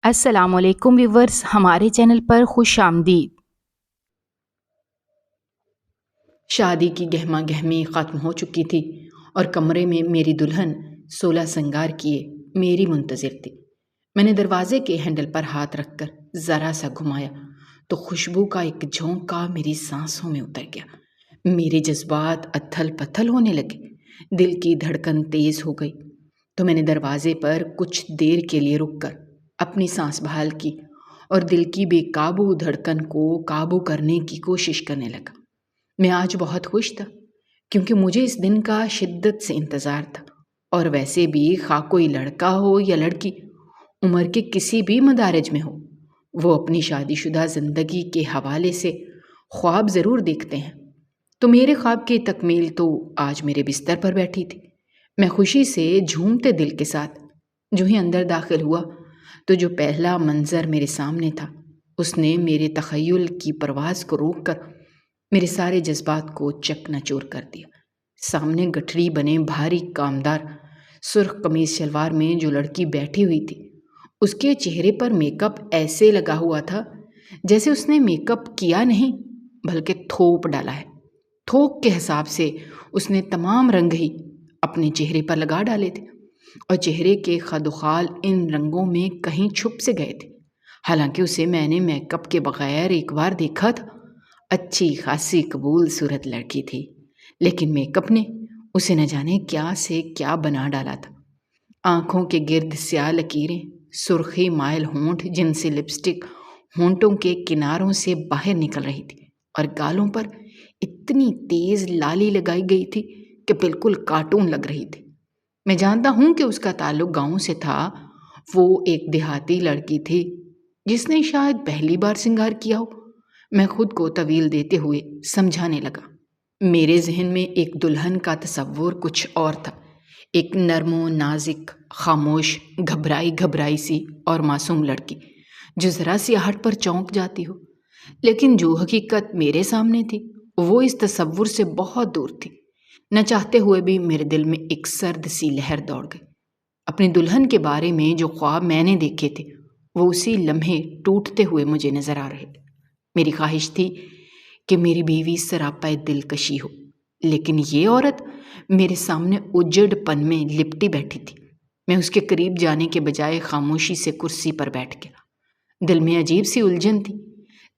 السلام علیکم ویورز، ہمارے چینل پر خوش آمدید۔ شادی کی گہما گہمی ختم ہو چکی تھی اور کمرے میں میری دلہن 16 سنگار کیے میری منتظر تھی۔ میں نے دروازے کے ہینڈل پر ہاتھ رکھ کر ذرا سا گھمایا تو خوشبو کا ایک جھونکا میری سانسوں میں اتر گیا۔ میرے جذبات اتھل پتھل ہونے لگے، دل کی دھڑکن تیز ہو گئی۔ تو میں نے دروازے پر کچھ دیر کے لیے رک کر اپنی سانس بحال کی اور دل کی بے قابو دھڑکن کو قابو کرنے کی کوشش کرنے لگا۔ میں آج بہت خوش تھا کیونکہ مجھے اس دن کا شدت سے انتظار تھا، اور ویسے بھی خواہ کوئی لڑکا ہو یا لڑکی، عمر کے کسی بھی مدارج میں ہو، وہ اپنی شادی شدہ زندگی کے حوالے سے خواب ضرور دیکھتے ہیں۔ تو میرے خواب کی تکمیل تو آج میرے بستر پر بیٹھی تھی۔ میں خوشی سے جھومتے دل کے ساتھ جو ہی اندر داخل ہوا تو جو پہلا منظر میرے سامنے تھا اس نے میرے تخیل کی پرواز کو روک کر میرے سارے جذبات کو چکنا چور کر دیا۔ سامنے گٹھڑی بنے بھاری کامدار سرخ قمیض شلوار میں جو لڑکی بیٹھی ہوئی تھی، اس کے چہرے پر میک اپ ایسے لگا ہوا تھا جیسے اس نے میک اپ کیا نہیں بلکہ تھوپ ڈالا ہے۔ تھوک کے حساب سے اس نے تمام رنگ ہی اپنے چہرے پر لگا ڈالے تھے، اور چہرے کے خد و خال ان رنگوں میں کہیں چھپ سے گئے تھے۔ حالانکہ اسے میں نے میک اپ کے بغیر ایک بار دیکھا تھا۔ اچھی خاصی قبول صورت لڑکی تھی، لیکن میک اپ نے اسے نہ جانے کیا سے کیا بنا ڈالا تھا۔ آنکھوں کے گرد سیاہ لکیریں، سرخی مائل ہونٹ جن سے لپسٹک ہونٹوں کے کناروں سے باہر نکل رہی تھی، اور گالوں پر اتنی تیز لالی لگائی گئی تھی کہ بالکل کارٹون لگ رہی تھی۔ میں جانتا ہوں کہ اس کا تعلق گاؤں سے تھا۔ وہ ایک دیہاتی لڑکی تھی جس نے شاید پہلی بار سنگار کیا ہو۔ میں خود کو طویل دیتے ہوئے سمجھانے لگا۔ میرے ذہن میں ایک دلہن کا تصور کچھ اور تھا، ایک نرم و نازک، خاموش، گھبرائی سی اور معصوم لڑکی جو ذرا سی آہٹ پر چونک جاتی ہو۔ لیکن جو حقیقت میرے سامنے تھی وہ اس تصور سے بہت دور تھی۔ نہ چاہتے ہوئے بھی میرے دل میں ایک سرد سی لہر دوڑ گئی۔ اپنی دلہن کے بارے میں جو خواب میں نے دیکھے تھے وہ اسی لمحے ٹوٹتے ہوئے مجھے نظر آ رہے تھے۔ میری خواہش تھی کہ میری بیوی سراپا دلکشی ہو، لیکن یہ عورت میرے سامنے اجڑ پن میں لپٹی بیٹھی تھی۔ میں اس کے قریب جانے کے بجائے خاموشی سے کرسی پر بیٹھ گیا۔ دل میں عجیب سی الجھن تھی،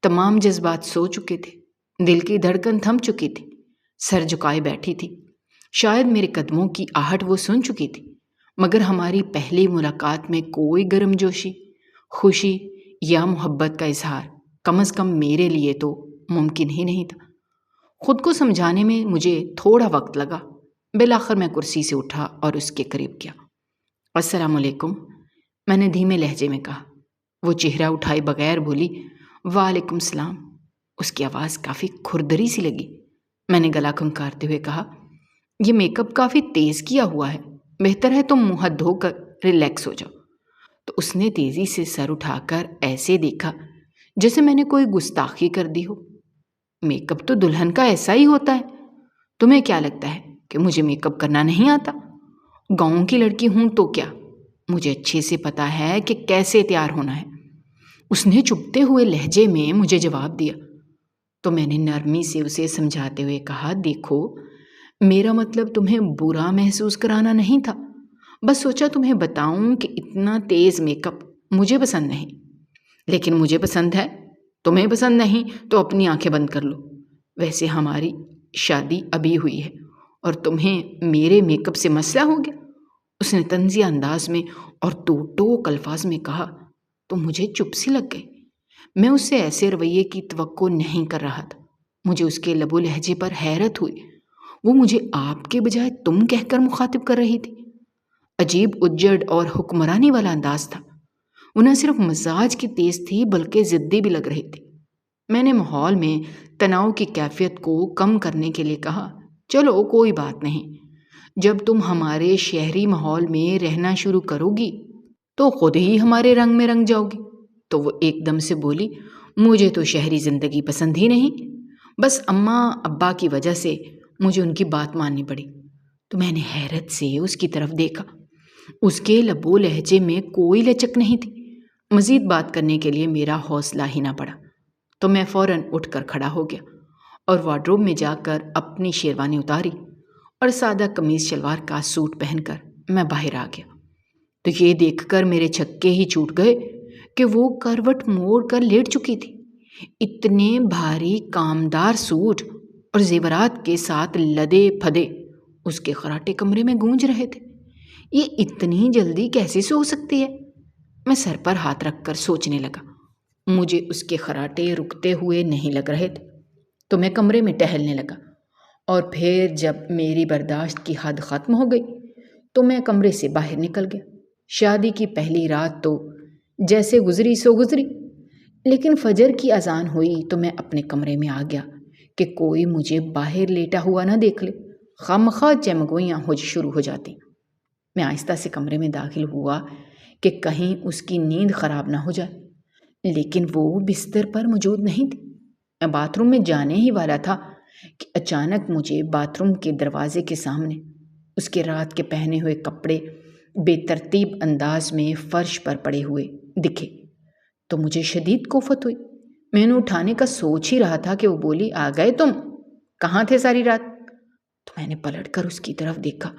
تمام جذبات سو چکے تھے، دل کی دھڑکن تھم چکی تھی، سر جھکائے بیٹھی تھی۔ شاید میرے قدموں کی آہٹ وہ سن چکی تھی، مگر ہماری پہلی ملاقات میں کوئی گرم جوشی، خوشی یا محبت کا اظہار کم از کم میرے لیے تو ممکن ہی نہیں تھا۔ خود کو سمجھانے میں مجھے تھوڑا وقت لگا۔ بالآخر میں کرسی سے اٹھا اور اس کے قریب گیا۔ السلام علیکم، میں نے دھیمے لہجے میں کہا۔ وہ چہرہ اٹھائے بغیر بولی، وعلیکم السلام۔ اس کی آواز کافی کھردری سی لگی۔ میں نے گلا کھنکارتے ہوئے کہا، یہ میک اپ کافی تیز کیا ہوا ہے، بہتر ہے تم منہ ہاتھ دھو کر ریلیکس ہو جاؤ۔ تو اس نے تیزی سے سر اٹھا کر ایسے دیکھا جیسے میں نے کوئی گستاخی کر دی ہو۔ میک اپ تو دلہن کا ایسا ہی ہوتا ہے، تمہیں کیا لگتا ہے کہ مجھے میک اپ کرنا نہیں آتا؟ گاؤں کی لڑکی ہوں تو کیا، مجھے اچھے سے پتا ہے کہ کیسے تیار ہونا ہے۔ اس نے چبھتے ہوئے لہجے میں مجھے جواب دیا۔ تو میں نے نرمی سے اسے سمجھاتے ہوئے کہا، دیکھو میرا مطلب تمہیں برا محسوس کرانا نہیں تھا، بس سوچا تمہیں بتاؤں کہ اتنا تیز میک اپ مجھے پسند نہیں، لیکن مجھے پسند ہے۔ تمہیں پسند نہیں تو اپنی آنکھیں بند کر لو۔ ویسے ہماری شادی ابھی ہوئی ہے اور تمہیں میرے میک اپ سے مسئلہ ہو گیا؟ اس نے طنزیہ انداز میں اور ٹوک الفاظ میں کہا تو مجھے چپ سی لگ گئی۔ میں اس سے ایسے رویے کی توقع نہیں کر رہا تھا۔ مجھے اس کے لب و لہجے پر حیرت ہوئی۔ وہ مجھے آپ کے بجائے تم کہہ کر مخاطب کر رہی تھی۔ عجیب اجڑ اور حکمرانی والا انداز تھا۔ وہ نہ صرف مزاج کی تیز تھی بلکہ ضدی بھی لگ رہی تھی۔ میں نے ماحول میں تناؤ کی کیفیت کو کم کرنے کے لیے کہا، چلو کوئی بات نہیں، جب تم ہمارے شہری ماحول میں رہنا شروع کرو گی تو خود ہی ہمارے رنگ میں رنگ جاؤ گی۔ تو وہ ایک دم سے بولی، مجھے تو شہری زندگی پسند ہی نہیں، بس اماں ابا کی وجہ سے مجھے ان کی بات ماننی پڑی۔ تو میں نے حیرت سے اس کی طرف دیکھا۔ اس کے لب و لہجے میں کوئی لچک نہیں تھی، مزید بات کرنے کے لیے میرا حوصلہ ہی نہ پڑا، تو میں فوراً اٹھ کر کھڑا ہو گیا اور وارڈروب میں جا کر اپنی شیروانی اتاری اور سادہ قمیض شلوار کا سوٹ پہن کر میں باہر آ گیا۔ تو یہ دیکھ کر میرے چھکے ہی چھوٹ گئے کہ وہ کروٹ موڑ کر لیٹ چکی تھی۔ اتنے بھاری کامدار سوٹ اور زیورات کے ساتھ لدے پھدے اس کے خراٹے کمرے میں گونج رہے تھے۔ یہ اتنی جلدی کیسے سو سکتی ہے؟ میں سر پر ہاتھ رکھ کر سوچنے لگا۔ مجھے اس کے خراٹے رکتے ہوئے نہیں لگ رہے تھے، تو میں کمرے میں ٹہلنے لگا، اور پھر جب میری برداشت کی حد ختم ہو گئی تو میں کمرے سے باہر نکل گیا۔ شادی کی پہلی رات تو جیسے گزری سو گزری، لیکن فجر کی اذان ہوئی تو میں اپنے کمرے میں آ گیا کہ کوئی مجھے باہر لیٹا ہوا نہ دیکھ لے، خامخواہ چمگوئیاں شروع ہو جاتی۔ میں آہستہ سے کمرے میں داخل ہوا کہ کہیں اس کی نیند خراب نہ ہو جائے، لیکن وہ بستر پر موجود نہیں تھی۔ میں باتھ روم میں جانے ہی والا تھا کہ اچانک مجھے باتھ روم کے دروازے کے سامنے اس کے رات کے پہنے ہوئے کپڑے بے ترتیب انداز میں فرش پر پڑے ہوئے دکھے، تو مجھے شدید کوفت ہوئی۔ میں نے اٹھانے کا سوچ ہی رہا تھا کہ وہ بولی، آ گئے تم؟ کہاں تھے ساری رات؟ تو میں نے پلٹ کر اس کی طرف دیکھا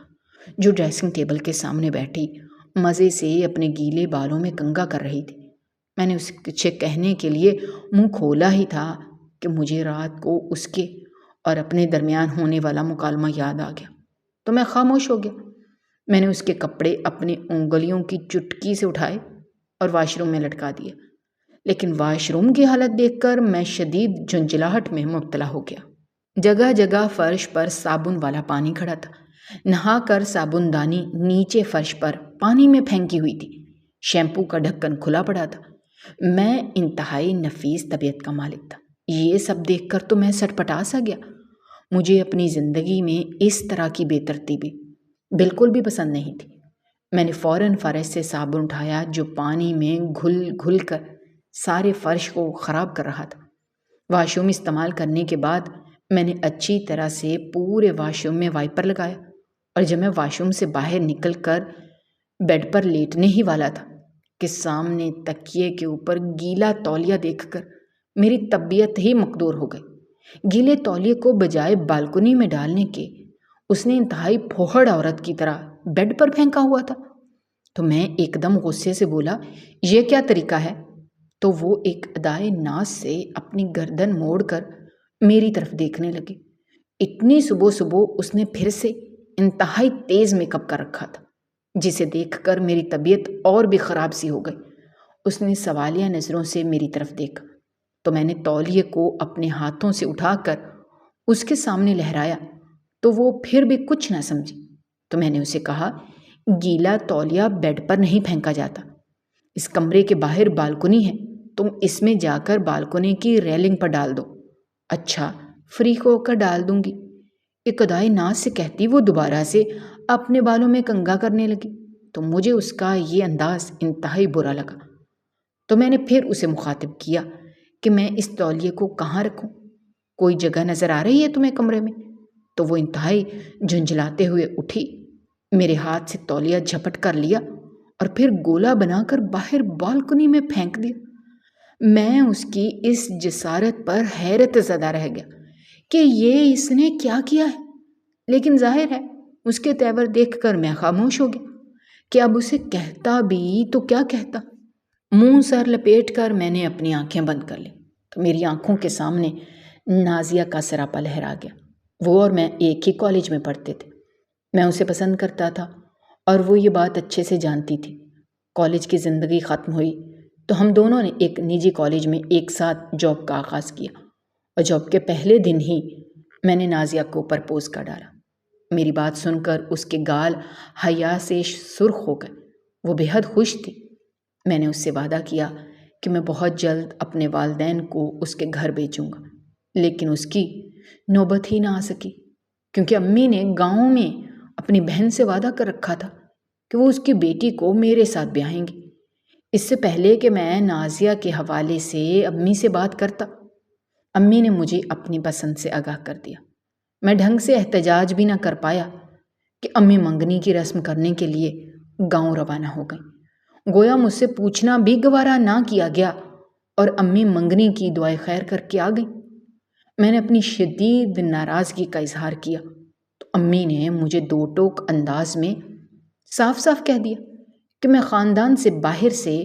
جو ڈریسنگ ٹیبل کے سامنے بیٹھی مزے سے اپنے گیلے بالوں میں کنگھا کر رہی تھی۔ میں نے اسے کہنے کے لیے منہ کھولا ہی تھا کہ مجھے رات کو اس کے اور اپنے درمیان ہونے والا مکالمہ یاد آ گیا، تو میں خاموش ہو گیا۔ میں نے اس کے کپڑے اپنی انگلیوں کی چٹکی سے اٹھائے اور واش روم میں لٹکا دیے، لیکن واش روم کی حالت دیکھ کر میں شدید جھنجھلاہٹ میں مبتلا ہو گیا۔ جگہ جگہ فرش پر صابن والا پانی کھڑا تھا، نہا کر صابن دانی نیچے فرش پر پانی میں پھینکی ہوئی تھی، شیمپو کا ڈھکن کھلا پڑا تھا۔ میں انتہائی نفیس طبیعت کا مالک تھا۔ یہ سب دیکھ کر تو میں سٹپٹا سا گیا۔ مجھے اپنی زندگی میں اس طرح کی بے ترتیبی بالکل بھی پسند نہیں تھی۔ میں نے فوراً فرش سے صابن اٹھایا جو پانی میں گھل گھل کر سارے فرش کو خراب کر رہا تھا۔ واش روم استعمال کرنے کے بعد میں نے اچھی طرح سے پورے واش روم میں وائپر لگایا، اور جب میں واش روم سے باہر نکل کر بیڈ پر لیٹنے ہی والا تھا کہ سامنے تکیے کے اوپر گیلا تولیہ دیکھ کر میری طبیعت ہی مقدور ہو گئی۔ گیلے تولیے کو بجائے بالکنی میں ڈالنے کے اس نے انتہائی پھوہڑ عورت کی طرح بیڈ پر پھینکا ہوا تھا۔ تو میں ایک دم غصے سے بولا، یہ کیا طریقہ ہے؟ تو وہ ایک ادائے ناز سے اپنی گردن موڑ کر میری طرف دیکھنے لگی۔ اتنی صبح صبح اس نے پھر سے انتہائی تیز میک اپ کر رکھا تھا، جسے دیکھ کر میری طبیعت اور بھی خراب سی ہو گئی۔ اس نے سوالیہ نظروں سے میری طرف دیکھا، تو میں نے تولیے کو اپنے ہاتھوں سے اٹھا کر اس کے سامنے لہرایا، تو وہ پھر بھی کچھ نہ سمجھی۔ تو میں نے اسے کہا، گیلا تولیہ بیڈ پر نہیں پھینکا جاتا، اس کمرے کے باہر بالکنی ہے، تم اس میں جا کر بالکنی کی ریلنگ پر ڈال دو۔ اچھا، فریق ہو کر ڈال دوں گی، ایک ادائے ناز سے کہتی وہ دوبارہ سے اپنے بالوں میں کنگھا کرنے لگی۔ تو مجھے اس کا یہ انداز انتہائی برا لگا، تو میں نے پھر اسے مخاطب کیا کہ میں اس تولیے کو کہاں رکھوں؟ کوئی جگہ نظر آ رہی ہے تمہیں کمرے میں؟ تو وہ انتہائی جھنجھلاتے ہوئے اٹھی، میرے ہاتھ سے تولیہ جھپٹ کر لیا اور پھر گولا بنا کر باہر بالکنی میں پھینک دیا۔ میں اس کی اس جسارت پر حیرت زدہ رہ گیا کہ یہ اس نے کیا کیا ہے، لیکن ظاہر ہے اس کے تیور دیکھ کر میں خاموش ہو گیا کہ اب اسے کہتا بھی تو کیا کہتا۔ منہ سر لپیٹ کر میں نے اپنی آنکھیں بند کر لی، تو میری آنکھوں کے سامنے نازیہ کا سراپا لہرا گیا۔ وہ اور میں ایک ہی کالج میں پڑھتے تھے، میں اسے پسند کرتا تھا اور وہ یہ بات اچھے سے جانتی تھی۔ کالج کی زندگی ختم ہوئی تو ہم دونوں نے ایک نجی کالج میں ایک ساتھ جاب کا آغاز کیا، اور جاب کے پہلے دن ہی میں نے نازیہ کو پرپوز کر ڈالا۔ میری بات سن کر اس کے گال حیا سے سرخ ہو گئے، وہ بے حد خوش تھی۔ میں نے اس سے وعدہ کیا کہ میں بہت جلد اپنے والدین کو اس کے گھر بھیجوں گا، لیکن اس کی نوبت ہی نہ آ سکی، کیونکہ امی نے گاؤں میں اپنی بہن سے وعدہ کر رکھا تھا کہ وہ اس کی بیٹی کو میرے ساتھ بیاہیں گی۔ اس سے پہلے کہ میں نازیہ کے حوالے سے امی سے بات کرتا، امی نے مجھے اپنی پسند سے آگاہ کر دیا۔ میں ڈھنگ سے احتجاج بھی نہ کر پایا کہ امی منگنی کی رسم کرنے کے لیے گاؤں روانہ ہو گئیں۔ گویا مجھ سے پوچھنا بھی گوارا نہ کیا گیا اور امی منگنی کی دعائے خیر کر کے آ گئیں۔ میں نے اپنی شدید ناراضگی کا اظہار کیا تو امی نے مجھے دو ٹوک انداز میں صاف صاف کہہ دیا کہ میں خاندان سے باہر سے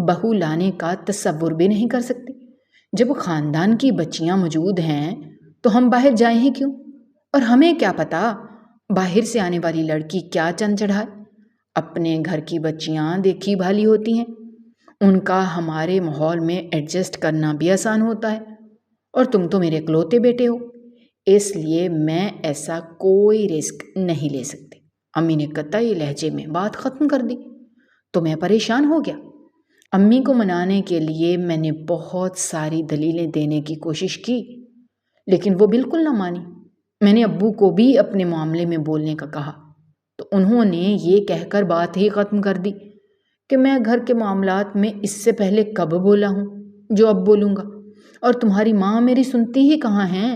بہو لانے کا تصور بھی نہیں کر سکتی۔ جب خاندان کی بچیاں موجود ہیں تو ہم باہر جائیں ہی کیوں؟ اور ہمیں کیا پتا باہر سے آنے والی لڑکی کیا چند چڑھائے۔ اپنے گھر کی بچیاں دیکھی بھالی ہوتی ہیں، ان کا ہمارے ماحول میں ایڈجسٹ کرنا بھی آسان ہوتا ہے، اور تم تو میرے اکلوتے بیٹے ہو، اس لیے میں ایسا کوئی رسک نہیں لے سکتی۔ امی نے قطعی لہجے میں بات ختم کر دی تو میں پریشان ہو گیا۔ امی کو منانے کے لیے میں نے بہت ساری دلیلیں دینے کی کوشش کی، لیکن وہ بالکل نہ مانی۔ میں نے ابو کو بھی اپنے معاملے میں بولنے کا کہا تو انہوں نے یہ کہہ کر بات ہی ختم کر دی کہ میں گھر کے معاملات میں اس سے پہلے کب بولا ہوں جو اب بولوں گا، اور تمہاری ماں میری سنتی ہی کہاں ہیں۔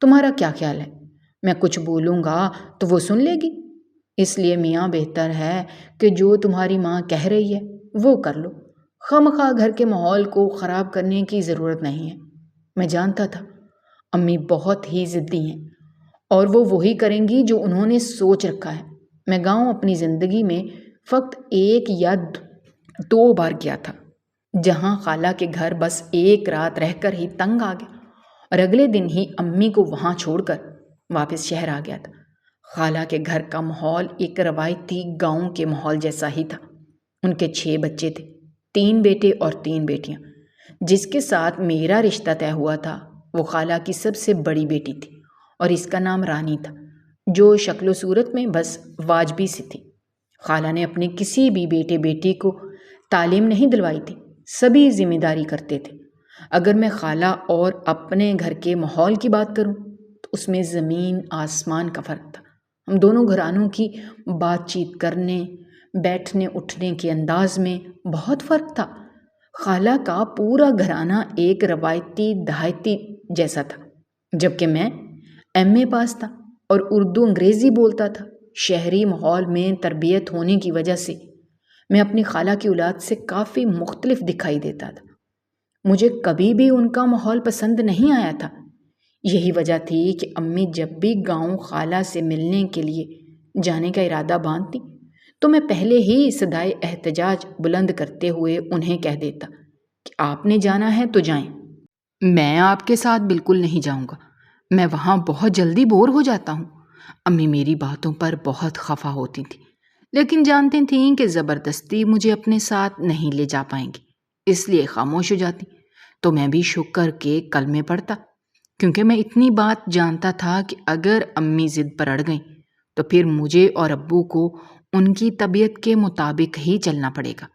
تمہارا کیا خیال ہے، میں کچھ بولوں گا تو وہ سن لے گی؟ اس لیے میاں بہتر ہے کہ جو تمہاری ماں کہہ رہی ہے وہ کر لو، خواہ گھر کے ماحول کو خراب کرنے کی ضرورت نہیں ہے۔ میں جانتا تھا امی بہت ہی ضدی ہیں اور وہ وہی کریں گی جو انہوں نے سوچ رکھا ہے۔ میں گاؤں اپنی زندگی میں فقط ایک یا دو بار گیا تھا، جہاں خالہ کے گھر بس ایک رات رہ کر ہی تنگ آ گیا اور اگلے دن ہی امی کو وہاں چھوڑ کر واپس شہر آ گیا تھا۔ خالہ کے گھر کا ماحول ایک روایتی گاؤں کے ماحول جیسا ہی تھا۔ ان کے 6 بچے تھے، 3 بیٹے اور 3 بیٹیاں۔ جس کے ساتھ میرا رشتہ طے ہوا تھا وہ خالہ کی سب سے بڑی بیٹی تھی اور اس کا نام رانی تھا، جو شکل و صورت میں بس واجبی سی تھی۔ خالہ نے اپنے کسی بھی بیٹے بیٹی کو تعلیم نہیں دلوائی تھی، سبھی ذمہ داری کرتے تھے۔ اگر میں خالہ اور اپنے گھر کے ماحول کی بات کروں تو اس میں زمین آسمان کا فرق تھا۔ ہم دونوں گھرانوں کی بات چیت کرنے، بیٹھنے اٹھنے کے انداز میں بہت فرق تھا۔ خالہ کا پورا گھرانہ ایک روایتی دہاتی جیسا تھا، جبکہ میں MA پاس تھا اور اردو انگریزی بولتا تھا۔ شہری ماحول میں تربیت ہونے کی وجہ سے میں اپنی خالہ کی اولاد سے کافی مختلف دکھائی دیتا تھا۔ مجھے کبھی بھی ان کا ماحول پسند نہیں آیا تھا۔ یہی وجہ تھی کہ امی جب بھی گاؤں خالہ سے ملنے کے لیے جانے کا ارادہ باندھتی تو میں پہلے ہی صدائے احتجاج بلند کرتے ہوئے انہیں کہہ دیتا کہ آپ نے جانا ہے تو جائیں، میں آپ کے ساتھ بالکل نہیں جاؤں گا، میں وہاں بہت جلدی بور ہو جاتا ہوں۔ امی میری باتوں پر بہت خفا ہوتی تھی، لیکن جانتی تھیں کہ زبردستی مجھے اپنے ساتھ نہیں لے جا پائیں گی، اس لیے خاموش ہو جاتی۔ تو میں بھی شکر کے کلمے پڑھتا، کیونکہ میں اتنی بات جانتا تھا کہ اگر امی ضد پر اڑ گئیں تو پھر مجھے اور ابو کو ان کی طبیعت کے مطابق ہی چلنا پڑے گا۔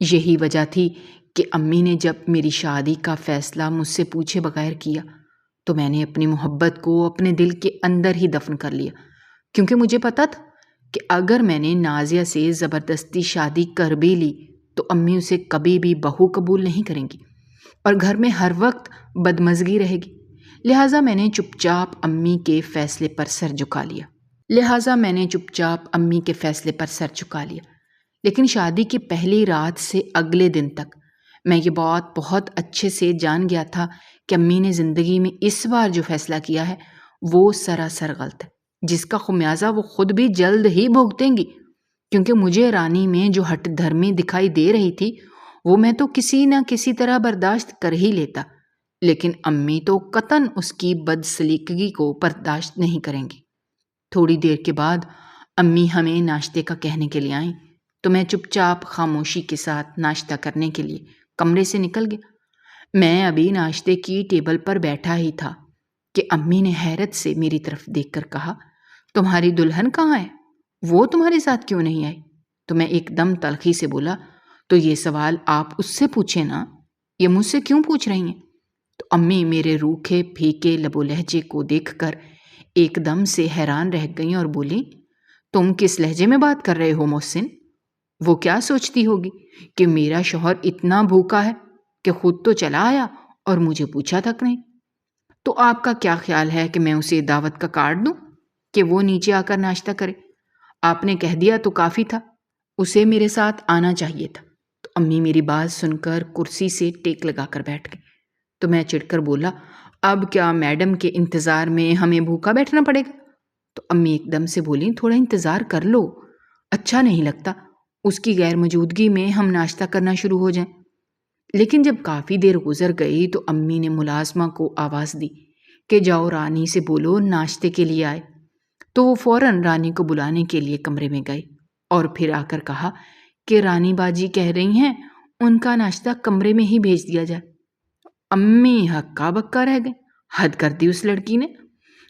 یہی وجہ تھی کہ امی نے جب میری شادی کا فیصلہ مجھ سے پوچھے بغیر کیا تو میں نے اپنی محبت کو اپنے دل کے اندر ہی دفن کر لیا، کیونکہ مجھے پتا تھا کہ اگر میں نے نازیہ سے زبردستی شادی کر بھی لی تو امی اسے کبھی بھی بہو قبول نہیں کریں گی اور گھر میں ہر وقت بدمزگی رہے گی۔ لہٰذا میں نے چپ چاپ امی کے فیصلے پر سر جھکا لیا۔ لیکن شادی کی پہلی رات سے اگلے دن تک میں یہ بات بہت اچھے سے جان گیا تھا کہ امی نے زندگی میں اس بار جو فیصلہ کیا ہے وہ سراسر غلط ہے، جس کا خمیازہ وہ خود بھی جلد ہی بھگتیں گی، کیونکہ مجھے رانی میں جو ہٹ دھرمی دکھائی دے رہی تھی وہ میں تو کسی نہ کسی طرح برداشت کر ہی لیتا، لیکن امی تو قطعاً اس کی بدسلیقگی کو برداشت نہیں کریں گی۔ تھوڑی دیر کے بعد امی ہمیں ناشتے کا کہنے کے لیے آئیں تو میں چپ چاپ خاموشی کے ساتھ ناشتہ کرنے کے لیے کمرے سے نکل گیا۔ میں ابھی ناشتے کی ٹیبل پر بیٹھا ہی تھا کہ امی نے حیرت سے میری طرف دیکھ کر کہا، تمہاری دلہن کہاں ہے؟ وہ تمہارے ساتھ کیوں نہیں آئی؟ تو میں ایک دم تلخی سے بولا، تو یہ سوال آپ اس سے پوچھیں نا، یہ مجھ سے کیوں پوچھ رہی ہیں؟ تو امی میرے روکھے پھیکے لب و لہجے کو دیکھ کر ایک دم سے حیران رہ گئیں اور بولی، تم کس لہجے میں بات کر رہے ہو محسن؟ وہ کیا سوچتی ہوگی کہ میرا شوہر اتنا بھوکا ہے کہ خود تو چلا آیا اور مجھے پوچھا تک نہیں؟ تو آپ کا کیا خیال ہے کہ میں اسے دعوت کا کارڈ دوں کہ وہ نیچے آ کر ناشتہ کرے؟ آپ نے کہہ دیا تو کافی تھا، اسے میرے ساتھ آنا چاہیے تھا۔ تو امی میری بات سن کر کرسی سے ٹیک لگا کر بیٹھ گئی۔ تو میں چڑھ کر بولا، اب کیا میڈم کے انتظار میں ہمیں بھوکا بیٹھنا پڑے گا؟ تو امی ایک دم سے بولیں، تھوڑا انتظار کر لو، اچھا نہیں لگتا اس کی غیر موجودگی میں ہم ناشتہ کرنا شروع ہو جائیں۔ لیکن جب کافی دیر گزر گئی تو امی نے ملازمہ کو آواز دی کہ جاؤ رانی سے بولو ناشتے کے لیے آئے۔ تو وہ فوراً رانی کو بلانے کے لیے کمرے میں گئی اور پھر آ کر کہا کہ رانی باجی کہہ رہی ہیں ان کا ناشتہ کمرے میں ہی بھیج دیا جائے۔ امی ہکا بکا رہ گئے، حد کر دی اس لڑکی نے،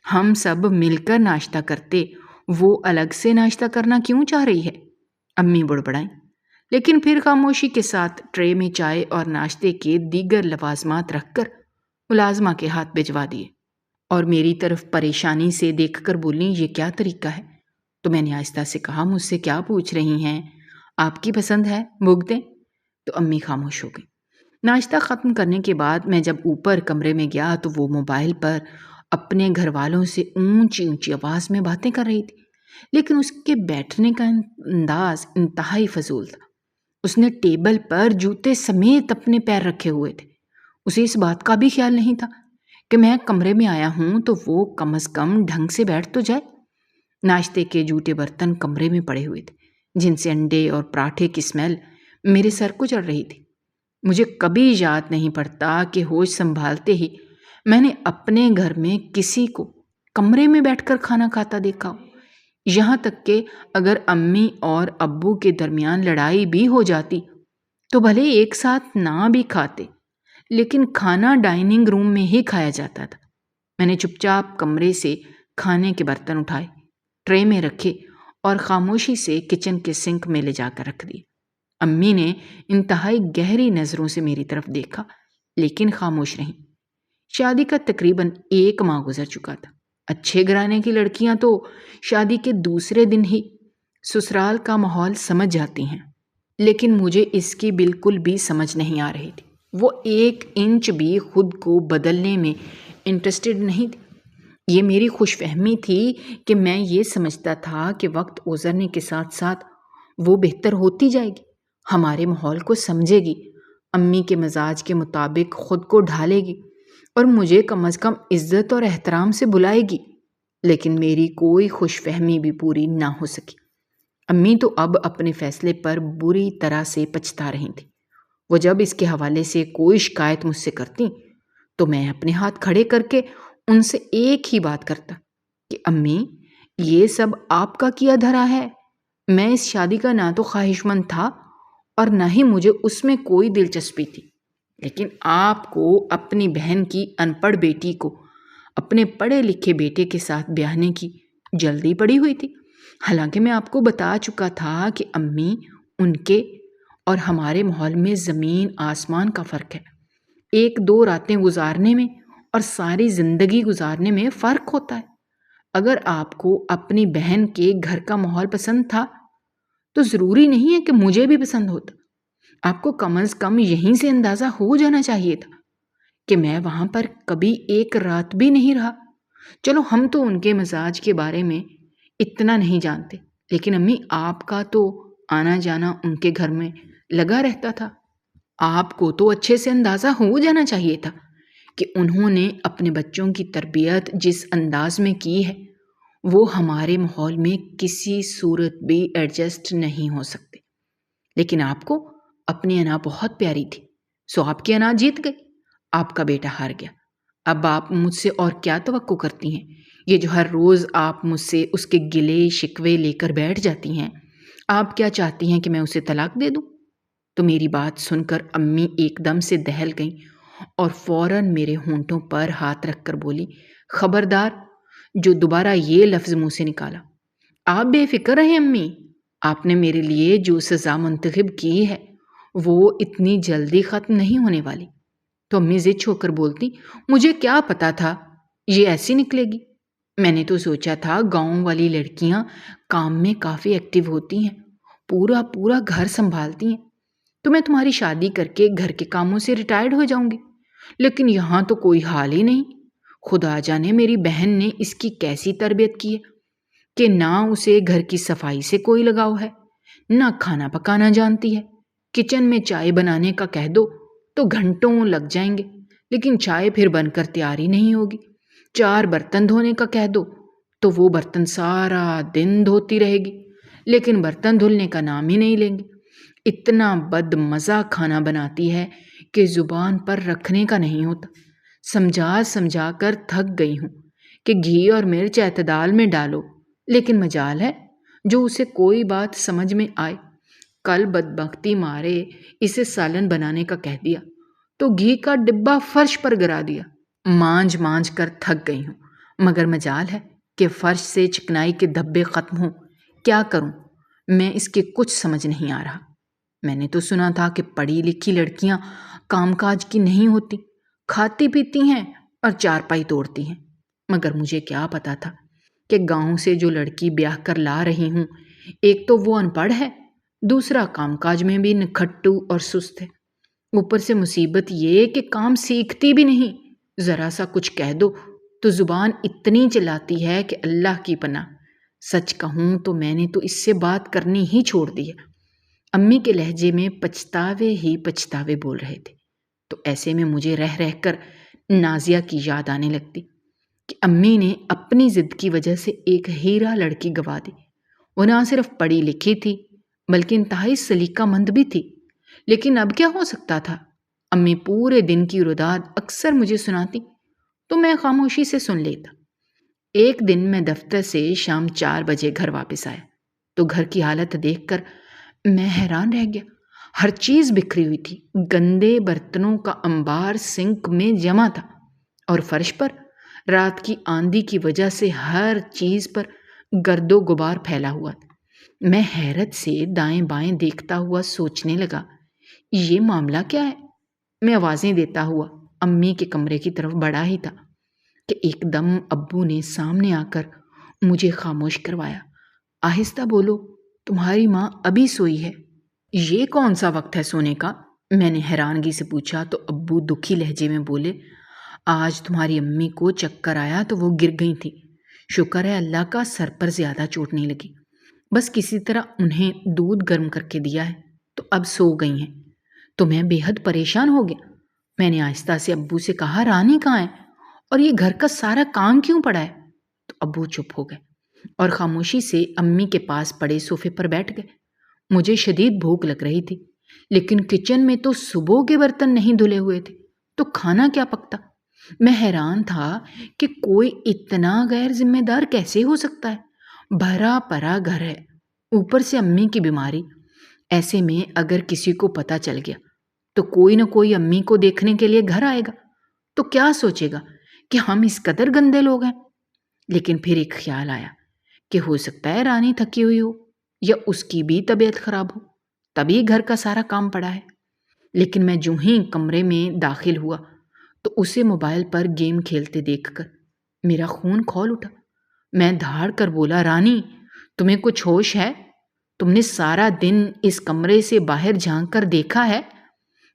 ہم سب مل کر ناشتہ کرتے، وہ الگ سے ناشتہ کرنا کیوں چاہ رہی ہے؟ امی بڑبڑائیں، لیکن پھر خاموشی کے ساتھ ٹرے میں چائے اور ناشتے کے دیگر لوازمات رکھ کر ملازمہ کے ہاتھ بھجوا دیے اور میری طرف پریشانی سے دیکھ کر بولیں، یہ کیا طریقہ ہے؟ تو میں نے آہستہ سے کہا، مجھ سے کیا پوچھ رہی ہیں؟ آپ کی پسند ہے، بھوک دیں؟ تو امی خاموش ہو گئی۔ ناشتہ ختم کرنے کے بعد میں جب اوپر کمرے میں گیا تو وہ موبائل پر اپنے گھر والوں سے اونچی اونچی آواز میں باتیں کر رہی تھی، لیکن اس کے بیٹھنے کا انداز انتہائی فضول تھا۔ اس نے ٹیبل پر جوتے سمیت اپنے پیر رکھے ہوئے تھے۔ اسے اس بات کا بھی خیال نہیں تھا کہ میں کمرے میں آیا ہوں تو وہ کم از کم ڈھنگ سے بیٹھ تو جائے۔ ناشتے کے جوٹے برتن کمرے میں پڑے ہوئے تھے جن سے انڈے اور پراٹھے کی اسمیل میرے سر کو چڑھ رہی تھی۔ مجھے کبھی یاد نہیں پڑتا کہ ہوش سنبھالتے ہی میں نے اپنے گھر میں کسی کو کمرے میں بیٹھ کر کھانا کھاتا دیکھا ہو۔ یہاں تک کہ اگر امی اور ابو کے درمیان لڑائی بھی ہو جاتی تو بھلے ایک ساتھ نہ بھی کھاتے، لیکن کھانا ڈائننگ روم میں ہی کھایا جاتا تھا۔ میں نے چپ چاپ کمرے سے کھانے کے برتن اٹھائے، ٹرے میں رکھے اور خاموشی سے کچن کے سنک میں لے جا کر رکھ دیے۔ امی نے انتہائی گہری نظروں سے میری طرف دیکھا لیکن خاموش رہیں۔ شادی کا تقریباً 1 ماہ گزر چکا تھا۔ اچھے گھرانے کی لڑکیاں تو شادی کے دوسرے دن ہی سسرال کا ماحول سمجھ جاتی ہیں، لیکن مجھے اس کی بالکل بھی سمجھ نہیں آ رہی تھی۔ وہ 1 انچ بھی خود کو بدلنے میں انٹرسٹڈ نہیں تھی۔ یہ میری خوش فہمی تھی کہ میں یہ سمجھتا تھا کہ وقت گزرنے کے ساتھ ساتھ وہ بہتر ہوتی جائے گی، ہمارے ماحول کو سمجھے گی، امی کے مزاج کے مطابق خود کو ڈھالے گی اور مجھے کم از کم عزت اور احترام سے بلائے گی۔ لیکن میری کوئی خوش فہمی بھی پوری نہ ہو سکی۔ امی تو اب اپنے فیصلے پر بری طرح سے پچھتا رہی تھی۔ وہ جب اس کے حوالے سے کوئی شکایت مجھ سے کرتی تو میں اپنے ہاتھ کھڑے کر کے ان سے ایک ہی بات کرتا کہ امی یہ سب آپ کا کیا دھرا ہے، میں اس شادی کا نہ تو خواہش مند تھا اور نہ ہی مجھے اس میں کوئی دلچسپی تھی، لیکن آپ کو اپنی بہن کی ان پڑھ بیٹی کو اپنے پڑھے لکھے بیٹے کے ساتھ بیاہنے کی جلدی پڑی ہوئی تھی۔ حالانکہ میں آپ کو بتا چکا تھا کہ امی ان کے اور ہمارے ماحول میں زمین آسمان کا فرق ہے۔ 1-2 راتیں گزارنے میں اور ساری زندگی گزارنے میں فرق ہوتا ہے۔ اگر آپ کو اپنی بہن کے گھر کا ماحول پسند تھا تو ضروری نہیں ہے کہ مجھے بھی پسند ہوتا۔ آپ کو کم از کم یہیں سے اندازہ ہو جانا چاہیے تھا کہ میں وہاں پر کبھی 1 رات بھی نہیں رہا۔ چلو ہم تو ان کے مزاج کے بارے میں اتنا نہیں جانتے، لیکن امی آپ کا تو آنا جانا ان کے گھر میں لگا رہتا تھا۔ آپ کو تو اچھے سے اندازہ ہو جانا چاہیے تھا کہ انہوں نے اپنے بچوں کی تربیت جس انداز میں کی ہے وہ ہمارے ماحول میں کسی صورت بھی ایڈجسٹ نہیں ہو سکتے۔ لیکن آپ کو اپنی انا بہت پیاری تھی، سو آپ کی انا جیت گئی، آپ کا بیٹا ہار گیا۔ اب آپ مجھ سے اور کیا توقع کرتی ہیں؟ یہ جو ہر روز آپ مجھ سے اس کے گلے شکوے لے کر بیٹھ جاتی ہیں، آپ کیا چاہتی ہیں کہ میں اسے طلاق دے دوں؟ تو میری بات سن کر امی ایک دم سے دہل گئیں اور فوراً میرے ہونٹوں پر ہاتھ رکھ کر بولی، خبردار جو دوبارہ یہ لفظ منہ سے نکالا۔ آپ بے فکر رہیں امی، آپ نے میرے لیے جو سزا منتخب کی ہے وہ اتنی جلدی ختم نہیں ہونے والی۔ تو امی ضد چھو کر بولتی، مجھے کیا پتا تھا یہ ایسی نکلے گی، میں نے تو سوچا تھا گاؤں والی لڑکیاں کام میں کافی ایکٹیو ہوتی ہیں، پورا گھر سنبھالتی ہیں، تو میں تمہاری شادی کر کے گھر کے کاموں سے ریٹائرڈ ہو جاؤں گی، لیکن یہاں تو کوئی حال ہی نہیں۔ خدا جانے میری بہن نے اس کی کیسی تربیت کی ہے کہ نہ اسے گھر کی صفائی سے کوئی لگاؤ ہے، نہ کھانا پکانا جانتی ہے۔ کچن میں چائے بنانے کا کہہ دو تو گھنٹوں لگ جائیں گے، لیکن چائے پھر بن کر تیار ہی نہیں ہوگی۔ 4 برتن دھونے کا کہہ دو تو وہ برتن سارا دن دھوتی رہے گی، لیکن برتن دھلنے کا نام ہی نہیں لیں گے۔ اتنا بد مزہ کھانا بناتی ہے کہ زبان پر رکھنے کا نہیں ہوتا۔ سمجھا سمجھا کر تھک گئی ہوں کہ گھی اور مرچ اعتدال میں ڈالو، لیکن مجال ہے جو اسے کوئی بات سمجھ میں آئے۔ کل بدبختی مارے اسے سالن بنانے کا کہہ دیا تو گھی کا ڈبہ فرش پر گرا دیا۔ مانج مانج کر تھک گئی ہوں، مگر مجال ہے کہ فرش سے چکنائی کے دھبے ختم ہوں۔ کیا کروں؟ میں اس کے کچھ سمجھ نہیں آ رہا۔ میں نے تو سنا تھا کہ پڑھی لکھی لڑکیاں کام کاج کی نہیں ہوتی، کھاتی پیتی ہیں اور چارپائی توڑتی ہیں، مگر مجھے کیا پتا تھا کہ گاؤں سے جو لڑکی بیاہ کر لا رہی ہوں، ایک تو وہ ان پڑھ ہے، دوسرا کام کاج میں بھی نکھٹو اور سست ہے۔ اوپر سے مصیبت یہ کہ کام سیکھتی بھی نہیں۔ ذرا سا کچھ کہہ دو تو زبان اتنی چلاتی ہے کہ اللہ کی پناہ۔ سچ کہوں تو میں نے تو اس سے بات کرنی ہی چھوڑ دی ہے۔ امی کے لہجے میں پچھتاوے ہی پچھتاوے بول رہے تھے، تو ایسے میں مجھے رہ رہ کر نازیہ کی یاد آنے لگتی کہ امی نے اپنی ضد کی وجہ سے ایک ہیرا لڑکی گوا دی۔ وہ نہ صرف پڑھی لکھی تھی بلکہ انتہائی سلیقہ مند بھی تھی، لیکن اب کیا ہو سکتا تھا؟ امی پورے دن کی رداد اکثر مجھے سناتی تو میں خاموشی سے سن لیتا۔ ایک دن میں دفتر سے شام 4 بجے گھر واپس آیا تو گھر کی حالت دیکھ کر میں حیران رہ گیا۔ ہر چیز بکھری ہوئی تھی، گندے برتنوں کا انبار سنک میں جمع تھا، اور فرش پر رات کی آندھی کی وجہ سے ہر چیز پر گرد و غبار پھیلا ہوا تھا۔ میں حیرت سے دائیں بائیں دیکھتا ہوا سوچنے لگا، یہ معاملہ کیا ہے؟ میں آوازیں دیتا ہوا امی کے کمرے کی طرف بڑھا ہی تھا کہ ایک دم ابو نے سامنے آ کر مجھے خاموش کروایا۔ آہستہ بولو، تمہاری ماں ابھی سوئی ہے۔ یہ کون سا وقت ہے سونے کا؟ میں نے حیرانگی سے پوچھا تو ابو دکھی لہجے میں بولے، آج تمہاری امی کو چکر آیا تو وہ گر گئی تھی، شکر ہے اللہ کا سر پر زیادہ چوٹ نہیں لگی، بس کسی طرح انہیں دودھ گرم کر کے دیا ہے تو اب سو گئی ہیں۔ تو میں بے حد پریشان ہو گیا۔ میں نے آہستہ سے ابو سے کہا، رانی کہاں ہے اور یہ گھر کا سارا کام کیوں پڑا ہے؟ تو ابو چپ ہو گئے اور خاموشی سے امی کے پاس پڑے صوفے پر بیٹھ گئے۔ مجھے شدید بھوک لگ رہی تھی، لیکن کچن میں تو صبح کے برتن نہیں دھلے ہوئے تھے، تو کھانا کیا پکتا؟ میں حیران تھا کہ کوئی اتنا غیر ذمہ دار کیسے ہو سکتا ہے؟ بھرا پڑا گھر ہے، اوپر سے امی کی بیماری۔ ایسے میں اگر کسی کو پتہ چل گیا تو کوئی نہ کوئی امی کو دیکھنے کے لیے گھر آئے گا، تو کیا سوچے گا کہ ہم اس قدر گندے لوگ ہیں؟ لیکن پھر ایک خیال آیا کہ ہو سکتا ہے رانی تھکی ہوئی ہو یا اس کی بھی طبیعت خراب ہو، تبھی گھر کا سارا کام پڑا ہے۔ لیکن میں جو ہی کمرے میں داخل ہوا تو اسے موبائل پر گیم کھیلتے دیکھ کر میرا خون کھول اٹھا۔ میں دھاڑ کر بولا، رانی تمہیں کچھ ہوش ہے؟ تم نے سارا دن اس کمرے سے باہر جھانک کر دیکھا ہے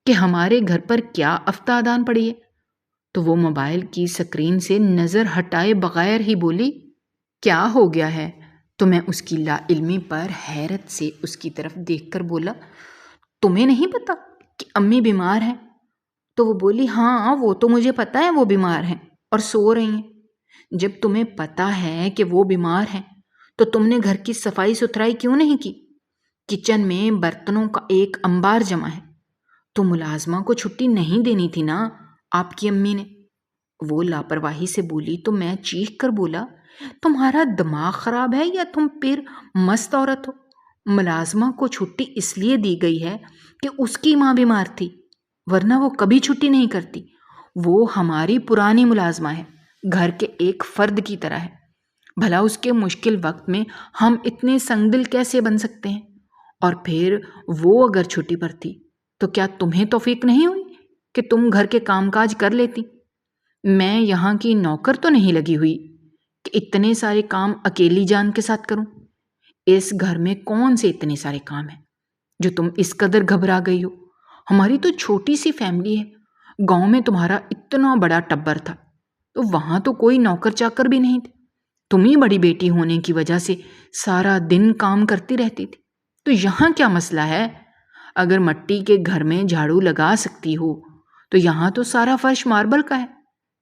کہ ہمارے گھر پر کیا افتادان پڑی ہے؟ تو وہ موبائل کی سکرین سے نظر ہٹائے بغیر ہی بولی، کیا ہو گیا ہے؟ تو میں اس کی لا علمی پر حیرت سے اس کی طرف دیکھ کر بولا، تمہیں نہیں پتا کہ امی بیمار ہیں؟ تو وہ بولی، ہاں وہ تو مجھے پتا ہے وہ بیمار ہیں اور سو رہی ہیں۔ جب تمہیں پتا ہے کہ وہ بیمار ہیں تو تم نے گھر کی صفائی ستھرائی کیوں نہیں کی؟ کچن میں برتنوں کا ایک انبار جمع ہے، تو ملازمہ کو چھٹی نہیں دینی تھی نا آپ کی امی نے؟ وہ لاپرواہی سے بولی تو میں چیخ کر بولا، تمہارا دماغ خراب ہے یا تم پھر مست عورت ہو؟ ملازمہ کو چھٹی اس لیے دی گئی ہے کہ اس کی ماں بیمار تھی، ورنہ وہ کبھی چھٹی نہیں کرتی۔ وہ ہماری پرانی ملازمہ ہے، گھر کے ایک فرد کی طرح ہے۔ بھلا اس کے مشکل وقت میں ہم اتنے سنگ دل کیسے بن سکتے ہیں؟ اور پھر وہ اگر چھٹی پر تھی تو کیا تمہیں توفیق نہیں ہوئی کہ تم گھر کے کام کاج کر لیتی؟ میں یہاں کی نوکر تو نہیں لگی ہوئی کہ اتنے سارے کام اکیلی جان کے ساتھ کروں۔ اس گھر میں کون سے اتنے سارے کام ہیں جو تم اس قدر گھبرا گئی ہو؟ ہماری تو چھوٹی سی فیملی ہے، گاؤں میں تمہارا اتنا بڑا ٹبر تھا تو وہاں تو کوئی نوکر چاکر بھی نہیں تھے، تم ہی بڑی بیٹی ہونے کی وجہ سے سارا دن کام کرتی رہتی تھی، تو یہاں کیا مسئلہ ہے؟ اگر مٹی کے گھر میں جھاڑو لگا سکتی ہو تو یہاں تو سارا فرش ماربل کا ہے،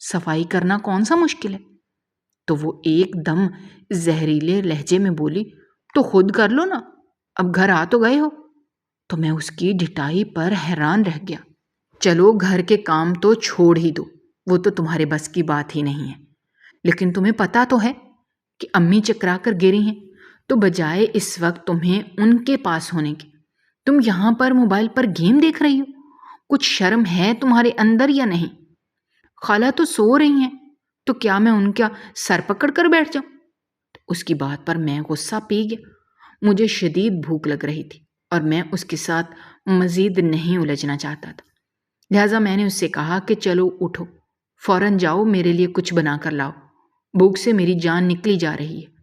صفائی کرنا کون سا مشکل ہے؟ تو وہ ایک دم زہریلے لہجے میں بولی، تو خود کر لو نا، اب گھر آ تو گئے ہو۔ تو میں اس کی ڈٹائی پر حیران رہ گیا۔ چلو گھر کے کام تو چھوڑ ہی دو، وہ تو تمہارے بس کی بات ہی نہیں ہے، لیکن تمہیں پتا تو ہے کہ امی چکرا کر گری ہیں، تو بجائے اس وقت تمہیں ان کے پاس ہونے کی، تم یہاں پر موبائل پر گیم دیکھ رہی ہو۔ کچھ شرم ہے تمہارے اندر یا نہیں؟ خالہ تو سو رہی ہیں، تو کیا میں ان کا سر پکڑ کر بیٹھ جاؤں؟ اس کی بات پر میں غصہ پی گیا۔ مجھے شدید بھوک لگ رہی تھی اور میں اس کے ساتھ مزید نہیں الجھنا چاہتا تھا، لہٰذا میں نے اس سے کہا کہ چلو اٹھو، فوراً جاؤ میرے لیے کچھ بنا کر لاؤ، بھوک سے میری جان نکلی جا رہی ہے۔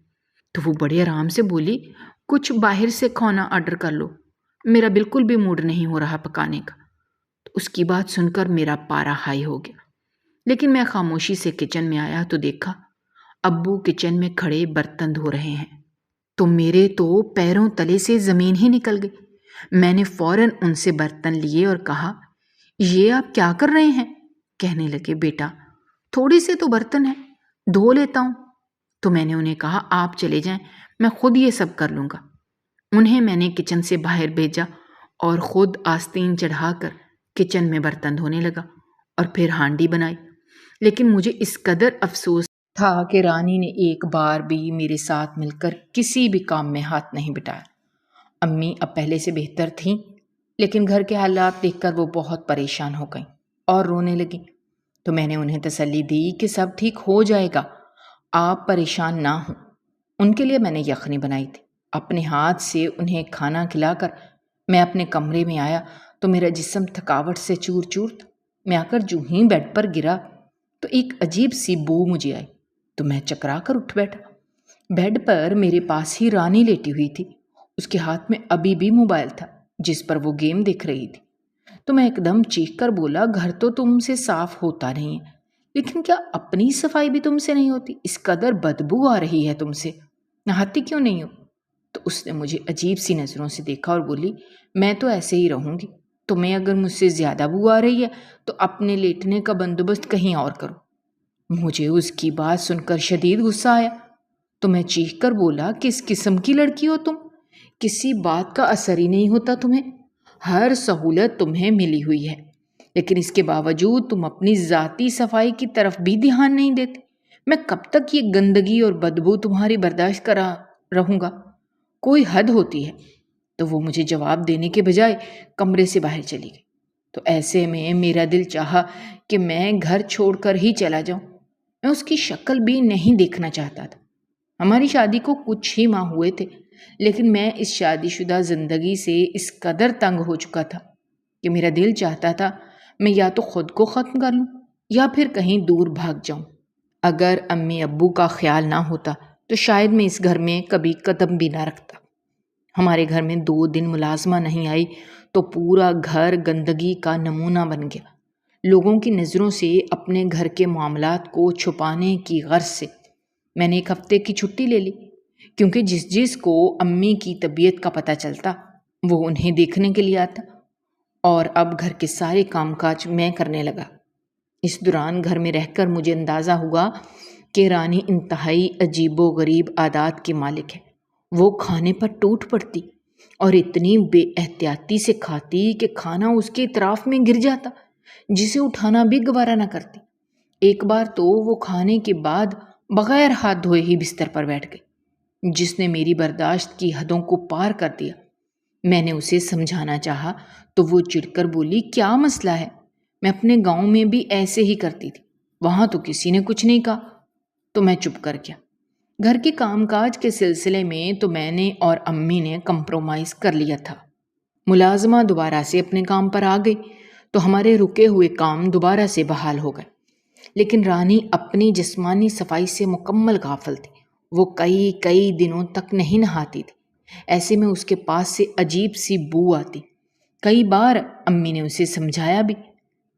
تو وہ بڑے آرام سے بولی، کچھ باہر سے کھانا آرڈر کر لو، میرا بالکل بھی موڈ نہیں ہو رہا پکانے کا۔ تو اس کی بات سن کر میرا پارا ہائی ہو گیا، لیکن میں خاموشی سے کچن میں آیا تو دیکھا ابو کچن میں کھڑے برتن دھو رہے ہیں۔ تو میرے تو پیروں تلے سے زمین ہی نکل گئی۔ میں نے فوراً ان سے برتن لیے اور کہا، یہ آپ کیا کر رہے ہیں؟ کہنے لگے، بیٹا تھوڑے سے تو برتن ہیں، دھو لیتا ہوں۔ تو میں نے انہیں کہا، آپ چلے جائیں، میں خود یہ سب کر لوں گا۔ انہیں میں نے کچن سے باہر بھیجا اور خود آستین چڑھا کر کچن میں برتن دھونے لگا اور پھر ہانڈی بنائی۔ لیکن مجھے اس قدر افسوس تھا کہ رانی نے ایک بار بھی میرے ساتھ مل کر کسی بھی کام میں ہاتھ نہیں بٹایا۔ امی اب پہلے سے بہتر تھیں، لیکن گھر کے حالات دیکھ کر وہ بہت پریشان ہو گئیں اور رونے لگیں۔ تو میں نے انہیں تسلی دی کہ سب ٹھیک ہو جائے گا، آپ پریشان نہ ہوں۔ ان کے لیے میں نے یخنی بنائی تھی۔ اپنے ہاتھ سے انہیں کھانا کھلا کر میں اپنے کمرے میں آیا تو میرا جسم تھکاوٹ سے چور چور تھا۔ میں آ کر جو ہی بیڈ پر گرا تو ایک عجیب سی بو مجھے آئی، تو میں چکرا کر اٹھ بیٹھا۔ بیڈ پر میرے پاس ہی رانی لیٹی ہوئی تھی، اس کے ہاتھ میں ابھی بھی موبائل تھا جس پر وہ گیم دیکھ رہی تھی۔ تو میں ایک دم چیخ کر بولا، گھر تو تم سے صاف ہوتا نہیں ہے، لیکن کیا اپنی صفائی بھی تم سے نہیں ہوتی؟ اس قدر بدبو آ رہی ہے تم سے، نہاتی کیوں نہیں ہو؟ تو اس نے مجھے عجیب سی نظروں سے دیکھا اور بولی، میں تو ایسے ہی رہوں گی، تمہیں اگر مجھ سے زیادہ بو آ رہی ہے تو اپنے لیٹنے کا بندوبست کہیں اور کرو۔ مجھے اس کی بات سن کر شدید غصہ آیا، تو میں چیخ کر بولا، کس قسم کی لڑکی ہو تم؟ کسی بات کا اثر ہی نہیں ہوتا تمہیں، ہر سہولت تمہیں ملی ہوئی ہے، لیکن اس کے باوجود تم اپنی ذاتی صفائی کی طرف بھی دھیان نہیں دیتے۔ میں کب تک یہ گندگی اور بدبو تمہاری برداشت کرا رہوں گا؟ کوئی حد ہوتی ہے۔ تو وہ مجھے جواب دینے کے بجائے کمرے سے باہر چلی گئی۔ تو ایسے میں میرا دل چاہا کہ میں گھر چھوڑ کر ہی چلا جاؤں۔ میں اس کی شکل بھی نہیں دیکھنا چاہتا تھا۔ ہماری شادی کو کچھ ہی ماہ ہوئے تھے، لیکن میں اس شادی شدہ زندگی سے اس قدر تنگ ہو چکا تھا کہ میرا دل چاہتا تھا میں یا تو خود کو ختم کر لوں یا پھر کہیں دور بھاگ جاؤں۔ اگر امی ابو کا خیال نہ ہوتا تو شاید میں اس گھر میں کبھی قدم بھی نہ رکھتا۔ ہمارے گھر میں 2 دن ملازمہ نہیں آئی تو پورا گھر گندگی کا نمونہ بن گیا۔ لوگوں کی نظروں سے اپنے گھر کے معاملات کو چھپانے کی غرض سے میں نے 1 ہفتے کی چھٹی لے لی، کیونکہ جس کو امی کی طبیعت کا پتہ چلتا وہ انہیں دیکھنے کے لیے آتا، اور اب گھر کے سارے کام کاج میں کرنے لگا۔ اس دوران گھر میں رہ کر مجھے اندازہ ہوا کہ رانی انتہائی عجیب و غریب عادات کی مالک ہے۔ وہ کھانے پر ٹوٹ پڑتی اور اتنی بے احتیاطی سے کھاتی کہ کھانا اس کے اطراف میں گر جاتا، جسے اٹھانا بھی گوارا نہ کرتی۔ ایک بار تو وہ کھانے کے بعد بغیر ہاتھ دھوئے ہی بستر پر بیٹھ گئی، جس نے میری برداشت کی حدوں کو پار کر دیا۔ میں نے اسے سمجھانا چاہا تو وہ چڑ کر بولی، کیا مسئلہ ہے؟ میں اپنے گاؤں میں بھی ایسے ہی کرتی تھی، وہاں تو کسی نے کچھ نہیں کہا۔ تو میں چپ کر گیا۔ گھر کے کام کاج کے سلسلے میں تو میں نے اور امی نے کمپرومائز کر لیا تھا۔ ملازمہ دوبارہ سے اپنے کام پر آ گئی تو ہمارے رکے ہوئے کام دوبارہ سے بحال ہو گئے، لیکن رانی اپنی جسمانی صفائی سے مکمل غافل تھی۔ وہ کئی دنوں تک نہیں نہاتی تھی، ایسے میں اس کے پاس سے عجیب سی بو آتی۔ کئی بار امی نے اسے سمجھایا بھی،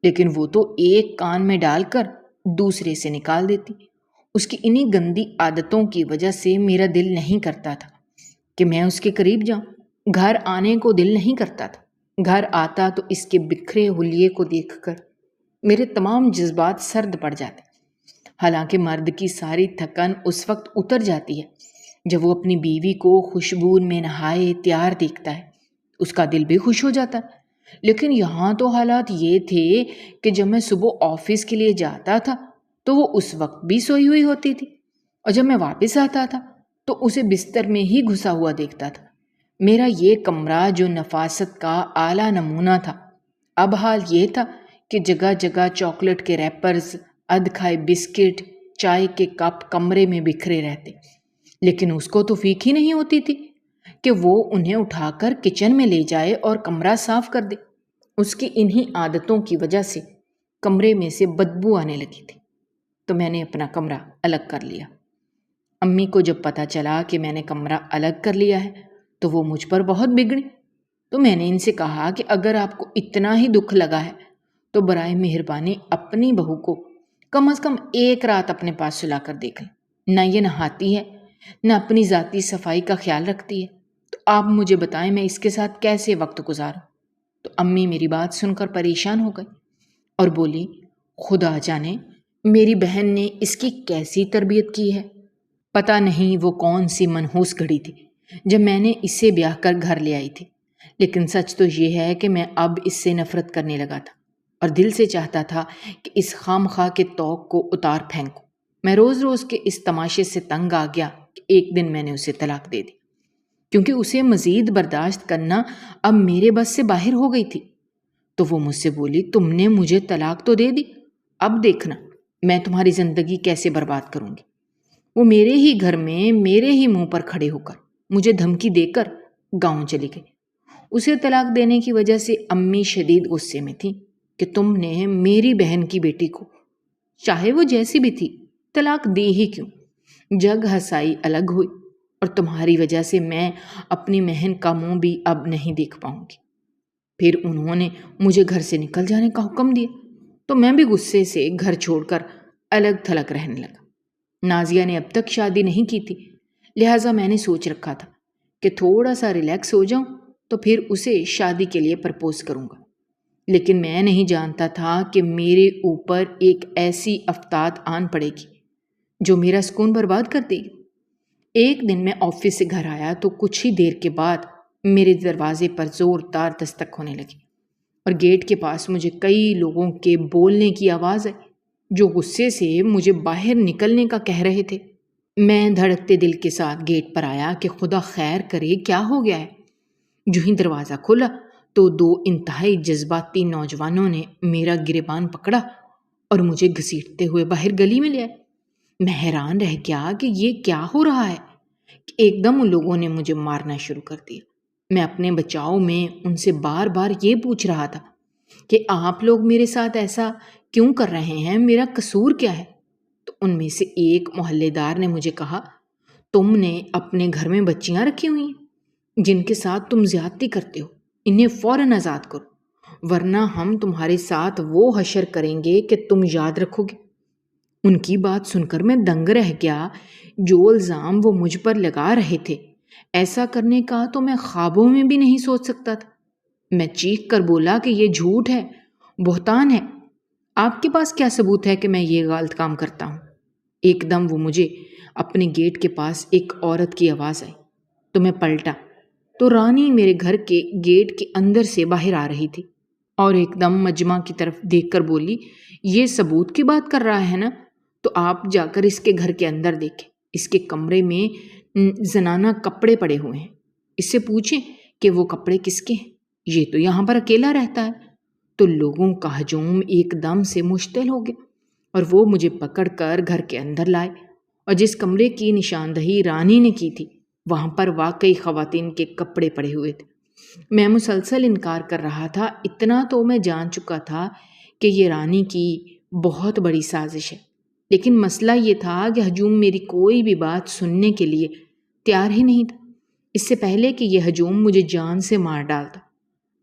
لیکن وہ تو ایک کان میں ڈال کر دوسرے سے نکال دیتی۔ اس کی انہی گندی عادتوں کی وجہ سے میرا دل نہیں کرتا تھا کہ میں اس کے قریب جاؤں۔ گھر آنے کو دل نہیں کرتا تھا۔ گھر آتا تو اس کے بکھرے حلیے کو دیکھ کر میرے تمام جذبات سرد پڑ جاتے۔ حالانکہ مرد کی ساری تھکن اس وقت اتر جاتی ہے جب وہ اپنی بیوی کو خوشبو میں نہائے تیار دیکھتا ہے، اس کا دل بھی خوش ہو جاتا ہے۔ لیکن یہاں تو حالات یہ تھے کہ جب میں صبح آفس کے لیے جاتا تھا تو وہ اس وقت بھی سوئی ہوئی ہوتی تھی، اور جب میں واپس آتا تھا تو اسے بستر میں ہی گھسا ہوا دیکھتا تھا۔ میرا یہ کمرہ جو نفاست کا اعلیٰ نمونہ تھا، اب حال یہ تھا کہ جگہ جگہ چاکلیٹ کے ریپرز، ادھ کھائے بسکٹ، چائے کے کپ کمرے میں بکھرے رہتے، لیکن اس کو تو فکر ہی نہیں ہوتی تھی کہ وہ انہیں اٹھا کر کچن میں لے جائے اور کمرہ صاف کر دے۔ اس کی انہی عادتوں کی وجہ سے کمرے میں سے بدبو آنے لگی تھی، تو میں نے اپنا کمرہ الگ کر لیا۔ امی کو جب پتہ چلا کہ میں نے کمرہ الگ کر لیا ہے تو وہ مجھ پر بہت بگڑی، تو میں نے ان سے کہا کہ اگر آپ کو اتنا ہی دکھ لگا ہے تو برائے مہربانی اپنی بہو کو کم از کم ایک رات اپنے پاس سلا کر دیکھ لیں۔ نہ یہ نہاتی ہے، نہ اپنی ذاتی صفائی کا خیال رکھتی ہے، تو آپ مجھے بتائیں میں اس کے ساتھ کیسے وقت گزاروں؟ تو امی میری بات سن کر پریشان ہو گئی اور بولی، خدا جانے میری بہن نے اس کی کیسی تربیت کی ہے۔ پتہ نہیں وہ کون سی منحوس گھڑی تھی جب میں نے اسے بیاہ کر گھر لے آئی تھی، لیکن سچ تو یہ ہے کہ میں اب اس سے نفرت کرنے لگا تھا اور دل سے چاہتا تھا کہ اس خام خواہ کے طوق کو اتار پھینکوں۔ میں روز روز کے اس تماشے سے تنگ آ گیا کہ ایک دن میں نے اسے طلاق دے دی، کیونکہ اسے مزید برداشت کرنا اب میرے بس سے باہر ہو گئی تھی۔ تو وہ مجھ سے بولی، تم نے مجھے طلاق تو دے دی، اب دیکھنا میں تمہاری زندگی کیسے برباد کروں گی۔ وہ میرے ہی گھر میں میرے ہی منہ پر کھڑے ہو کر مجھے دھمکی دے کر گاؤں چلی گئی۔ اسے طلاق دینے کی وجہ سے امی شدید غصے میں تھی کہ تم نے میری بہن کی بیٹی کو، چاہے وہ جیسی بھی تھی، طلاق دی ہی کیوں؟ جگ ہسائی الگ ہوئی اور تمہاری وجہ سے میں اپنی بہن کا منہ بھی اب نہیں دیکھ پاؤں گی۔ پھر انہوں نے مجھے گھر سے نکل جانے کا حکم دیا، تو میں بھی غصے سے گھر چھوڑ کر الگ تھلگ رہنے لگا۔ نازیہ نے اب تک شادی نہیں کی تھی، لہٰذا میں نے سوچ رکھا تھا کہ تھوڑا سا ریلیکس ہو جاؤں تو پھر اسے شادی کے لیے پرپوز کروں گا۔ لیکن میں نہیں جانتا تھا کہ میرے اوپر ایک ایسی افتاد آن پڑے گی جو میرا سکون برباد کر دے گی۔ ایک دن میں آفس سے گھر آیا تو کچھ ہی دیر کے بعد میرے دروازے پر زوردار دستک ہونے لگی اور گیٹ کے پاس مجھے کئی لوگوں کے بولنے کی آواز آئی جو غصے سے مجھے باہر نکلنے کا کہہ رہے تھے۔ میں دھڑکتے دل کے ساتھ گیٹ پر آیا کہ خدا خیر کرے کیا ہو گیا ہے۔ جو ہی دروازہ کھلا تو دو انتہائی جذباتی نوجوانوں نے میرا گریبان پکڑا اور مجھے گھسیٹتے ہوئے باہر گلی میں لے آئے۔ میں حیران رہ گیا کہ یہ کیا ہو رہا ہے کہ ایک دم ان لوگوں نے مجھے مارنا شروع کر دیا۔ میں اپنے بچاؤ میں ان سے بار بار یہ پوچھ رہا تھا کہ آپ لوگ میرے ساتھ ایسا کیوں کر رہے ہیں، میرا قصور کیا ہے؟ تو ان میں سے ایک محلے دار نے مجھے کہا، تم نے اپنے گھر میں بچیاں رکھی ہوئی ہیں جن کے ساتھ تم زیادتی کرتے ہو، انہیں فوراً آزاد کرو ورنہ ہم تمہارے ساتھ وہ حشر کریں گے کہ تم یاد رکھو گے۔ ان کی بات سن کر میں دنگ رہ گیا۔ جو الزام وہ مجھ پر لگا رہے تھے، ایسا کرنے کا تو میں خوابوں میں بھی نہیں سوچ سکتا تھا۔ میں چیخ کر بولا کہ یہ جھوٹ ہے، بہتان ہے، آپ کے پاس کیا ثبوت ہے کہ میں یہ غلط کام کرتا ہوں؟ ایک دم وہ مجھے اپنے گیٹ کے پاس ایک عورت کی آواز آئی تو میں پلٹا تو رانی میرے گھر کے گیٹ کے اندر سے باہر آ رہی تھی اور ایک دم مجمع کی طرف دیکھ کر بولی، یہ ثبوت کی بات کر رہا ہے نا، تو آپ جا کر اس کے گھر کے اندر دیکھیں، اس کے کمرے میں زنانہ کپڑے پڑے ہوئے ہیں، اس سے پوچھیں کہ وہ کپڑے کس کے ہیں، یہ تو یہاں پر اکیلا رہتا ہے۔ تو لوگوں کا ہجوم ایک دم سے مشتعل ہو گیا اور وہ مجھے پکڑ کر گھر کے اندر لائے اور جس کمرے کی نشاندہی رانی نے کی تھی وہاں پر واقعی خواتین کے کپڑے پڑے ہوئے تھے۔ میں مسلسل انکار کر رہا تھا، اتنا تو میں جان چکا تھا کہ یہ رانی کی بہت بڑی سازش ہے، لیکن مسئلہ یہ تھا کہ ہجوم میری کوئی بھی بات سننے کے لیے تیار ہی نہیں تھا، اس سے پہلے کہ یہ ہجوم مجھے جان سے مار ڈالتا۔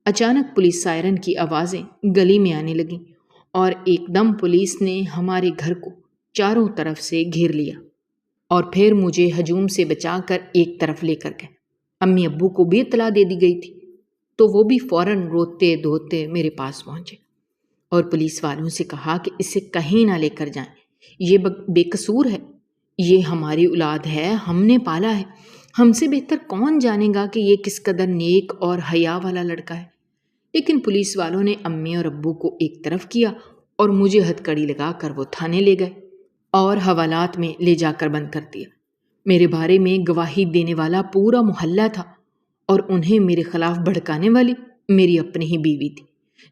اچانک پولیس سائرن کی آوازیں گلی میں آنے لگیں اور ایک دم پولیس نے ہمارے گھر کو چاروں طرف سے گھیر لیا اور پھر مجھے ہجوم سے بچا کر ایک طرف لے کر گئے۔ امی ابو کو بھی اطلاع دے دی گئی تھی، تو وہ بھی فوراً روتے دھوتے میرے پاس پہنچے اور پولیس والوں سے کہا کہ اسے کہیں نہ لے کر جائیں، یہ بے قصور ہے، یہ ہماری اولاد ہے، ہم نے پالا ہے، ہم سے بہتر کون جانے گا کہ یہ کس قدر نیک اور حیا والا لڑکا ہے۔ لیکن پولیس والوں نے امی اور ابو کو ایک طرف کیا اور مجھے ہتھکڑی لگا کر وہ تھانے لے گئے اور حوالات میں لے جا کر بند کر دیا۔ میرے بارے میں گواہی دینے والا پورا محلہ تھا اور انہیں میرے خلاف بھڑکانے والی میری اپنی ہی بیوی تھی،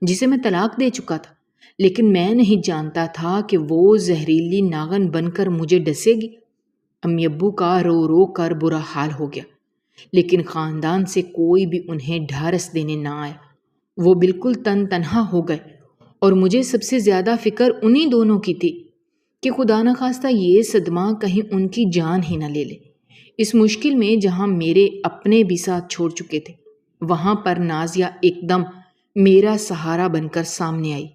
جسے میں طلاق دے چکا تھا، لیکن میں نہیں جانتا تھا کہ وہ زہریلی ناغن بن کر مجھے ڈسے گی۔ امی ابو کا رو رو کر برا حال ہو گیا، لیکن خاندان سے کوئی بھی انہیں ڈھارس دینے نہ آیا۔ وہ بالکل تنہا ہو گئے اور مجھے سب سے زیادہ فکر انہی دونوں کی تھی کہ خدا نخواستہ یہ صدمہ کہیں ان کی جان ہی نہ لے لے۔ اس مشکل میں جہاں میرے اپنے بھی ساتھ چھوڑ چکے تھے، وہاں پر نازیہ ایک دم میرا سہارا بن کر سامنے آئی۔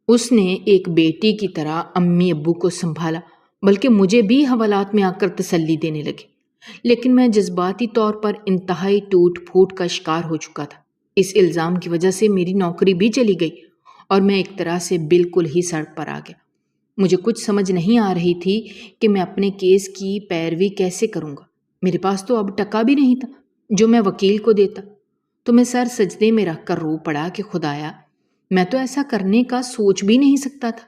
اس نے ایک بیٹی کی طرح امی ابو کو سنبھالا، بلکہ مجھے بھی حوالات میں آ کر تسلی دینے لگے، لیکن میں جذباتی طور پر انتہائی ٹوٹ پھوٹ کا شکار ہو چکا تھا۔ اس الزام کی وجہ سے میری نوکری بھی چلی گئی اور میں ایک طرح سے بالکل ہی سڑک پر آ گیا۔ مجھے کچھ سمجھ نہیں آ رہی تھی کہ میں اپنے کیس کی پیروی کیسے کروں گا۔ میرے پاس تو اب ٹکا بھی نہیں تھا جو میں وکیل کو دیتا، تو میں سر سجدے میں رکھ کر رو پڑا کہ خدایا، میں تو ایسا کرنے کا سوچ بھی نہیں سکتا تھا۔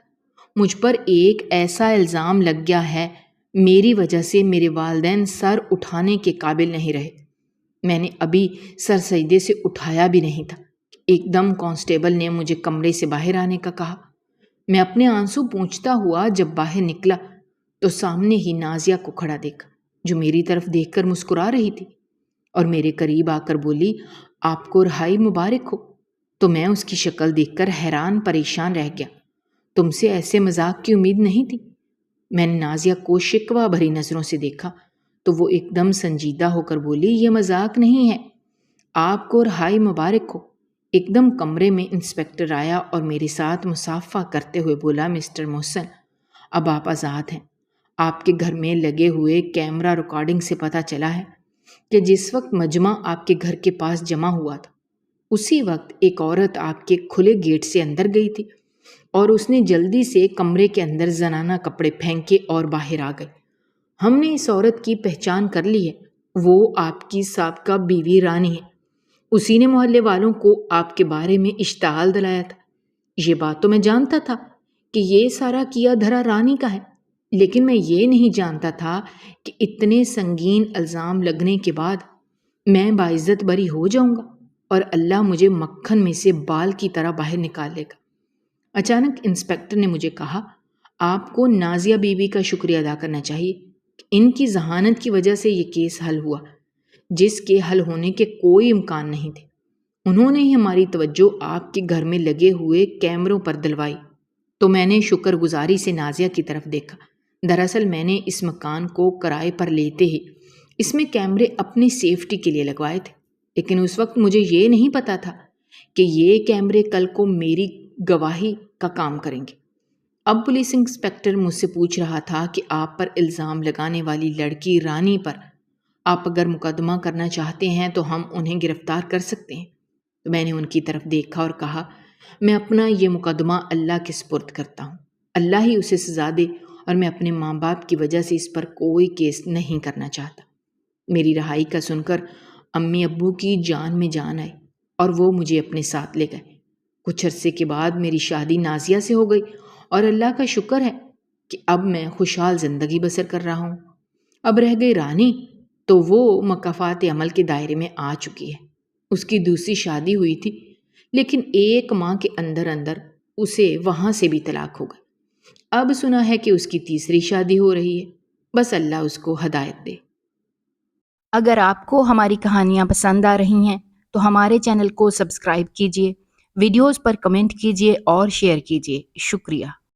مجھ پر ایک ایسا الزام لگ گیا ہے، میری وجہ سے میرے والدین سر اٹھانے کے قابل نہیں رہے۔ میں نے ابھی سر سجدے سے اٹھایا بھی نہیں تھا، ایک دم کانسٹیبل نے مجھے کمرے سے باہر آنے کا کہا۔ میں اپنے آنسو پونچھتا ہوا جب باہر نکلا تو سامنے ہی نازیہ کو کھڑا دیکھا، جو میری طرف دیکھ کر مسکرا رہی تھی اور میرے قریب آ کر بولی، آپ کو رہائی مبارک ہو۔ تو میں اس کی شکل دیکھ کر حیران پریشان رہ گیا۔ تم سے ایسے مذاق کی امید نہیں تھی۔ میں نے نازیہ کو شکوہ بھری نظروں سے دیکھا تو وہ ایک دم سنجیدہ ہو کر بولی، یہ مذاق نہیں ہے، آپ کو رہائی مبارک ہو۔ ایک دم کمرے میں انسپکٹر آیا اور میرے ساتھ مصافحہ کرتے ہوئے بولا، مسٹر محسن، اب آپ آزاد ہیں۔ آپ کے گھر میں لگے ہوئے کیمرہ ریکارڈنگ سے پتہ چلا ہے کہ جس وقت مجمع آپ کے گھر کے پاس جمع ہوا تھا، اسی وقت ایک عورت آپ کے کھلے گیٹ سے اندر گئی تھی اور اس نے جلدی سے کمرے کے اندر زنانہ کپڑے پھینکے اور باہر آ گئی۔ ہم نے اس عورت کی پہچان کر لی ہے، وہ آپ کی سابقہ بیوی رانی ہے۔ اسی نے محلے والوں کو آپ کے بارے میں اشتعال دلایا تھا۔ یہ بات تو میں جانتا تھا کہ یہ سارا کیا دھرا رانی کا ہے، لیکن میں یہ نہیں جانتا تھا کہ اتنے سنگین الزام لگنے کے بعد میں باعزت بری ہو جاؤں گا اور اللہ مجھے مکھن میں سے بال کی طرح باہر نکال لے گا۔ اچانک انسپکٹر نے مجھے کہا، آپ کو نازیہ بیوی کا شکریہ ادا کرنا چاہیے کہ ان کی ذہانت کی وجہ سے یہ کیس حل ہوا، جس کے حل ہونے کے کوئی امکان نہیں تھے۔ انہوں نے ہی ہماری توجہ آپ کے گھر میں لگے ہوئے کیمروں پر دلوائی۔ تو میں نے شکر گزاری سے نازیہ کی طرف دیکھا۔ دراصل میں نے اس مکان کو کرائے پر لیتے ہی اس میں کیمرے اپنی سیفٹی کے لیے لگوائے تھے، لیکن اس وقت مجھے یہ نہیں پتا تھا کہ یہ کیمرے کل کو میری گواہی کا کام کریں گے۔ اب پولیس انسپکٹر مجھ سے پوچھ رہا تھا کہ آپ پر الزام لگانے والی لڑکی رانی پر آپ اگر مقدمہ کرنا چاہتے ہیں تو ہم انہیں گرفتار کر سکتے ہیں۔ تو میں نے ان کی طرف دیکھا اور کہا، میں اپنا یہ مقدمہ اللہ کے سپرد کرتا ہوں، اللہ ہی اسے سزا دے، اور میں اپنے ماں باپ کی وجہ سے اس پر کوئی کیس نہیں کرنا چاہتا۔ میری رہائی کا سن کر امی ابو کی جان میں جان آئی اور وہ مجھے اپنے ساتھ لے گئے۔ کچھ عرصے کے بعد میری شادی نازیہ سے ہو گئی اور اللہ کا شکر ہے کہ اب میں خوشحال زندگی بسر کر رہا ہوں۔ اب رہ گئی رانی تو وہ مکافات عمل کے دائرے میں آ چکی ہے۔ اس کی دوسری شادی ہوئی تھی، لیکن 1 ماہ کے اندر اسے وہاں سے بھی طلاق ہو گئی۔ اب سنا ہے کہ اس کی تیسری شادی ہو رہی ہے۔ بس اللہ اس کو ہدایت دے۔ اگر آپ کو ہماری کہانیاں پسند آ رہی ہیں تو ہمارے چینل کو سبسکرائب کیجیے، ویڈیوز پر کمنٹ کیجیے اور شیئر کیجیے۔ شکریہ۔